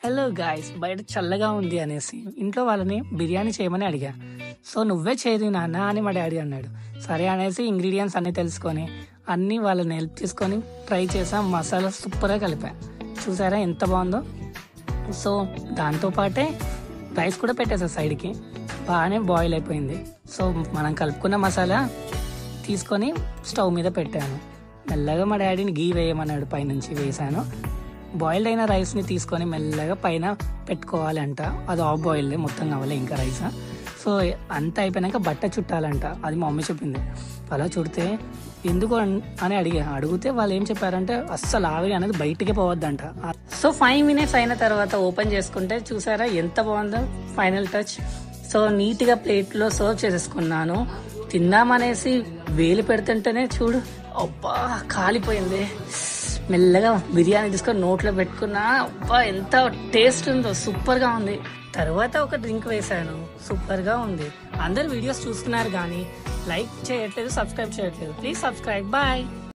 Hello guys, బయట చల్లగా ఉంది అనేసి ఇంట్లో వాళ్ళని బిర్యానీ చేయమని అడిగా. సో నువ్వే చేయరు నాన్న అని మా డాడీ అన్నాడు. సరే అనేసి ఇంగ్రీడియంట్స్ అన్నీ తెలుసుకొని అన్నీ వాళ్ళని హెల్ప్ చేసుకొని ట్రై చేసాం. మసాలా సూపర్గా కలిపా. చూసారా ఎంత బాగుందో. సో దాంతోపాటే రైస్ కూడా పెట్టేసా సైడ్కి. బాగానే బాయిల్ అయిపోయింది. సో మనం కలుపుకున్న మసాలా తీసుకొని స్టవ్ మీద పెట్టాను. మెల్లగా మా డాడీని గీ వేయమన్నాడు, పైనుంచి వేసాను. బాయిల్డ్ అయిన రైస్ని తీసుకొని మెల్లగా పైన పెట్టుకోవాలంట. అది ఆఫ్ బాయిల్డ్, మొత్తం కావాలి ఇంకా రైస్. సో అంతా అయిపోయినాక బట్ట చుట్టాలంట. అది మా మమ్మీ చెప్పింది. అలా చుడితే ఎందుకు అని అడిగితే వాళ్ళు ఏం చెప్పారంటే అస్సలు ఆవిరి అనేది బయటికి పోవద్దంట. సో 5 minutes అయిన తర్వాత ఓపెన్ చేసుకుంటే చూసారా ఎంత బాగుందో ఫైనల్ టచ్. సో నీట్గా ప్లేట్లో సర్వ్ చేసేసుకున్నాను. తిందామనేసి వేలు పెడుతుంటేనే చూడు అబ్బా కాలిపోయింది. మెల్లగా బిర్యానీ తీసుకొని నోట్లో పెట్టుకున్నా. అబ్బా ఎంత టేస్ట్ ఉందో, సూపర్గా ఉంది. తర్వాత ఒక డ్రింక్ వేసాను, సూపర్గా ఉంది. అందరు వీడియోస్ చూస్తున్నారు కానీ లైక్ చేయట్లేదు, సబ్స్క్రైబ్ చేయట్లేదు. Please subscribe. బాయ్.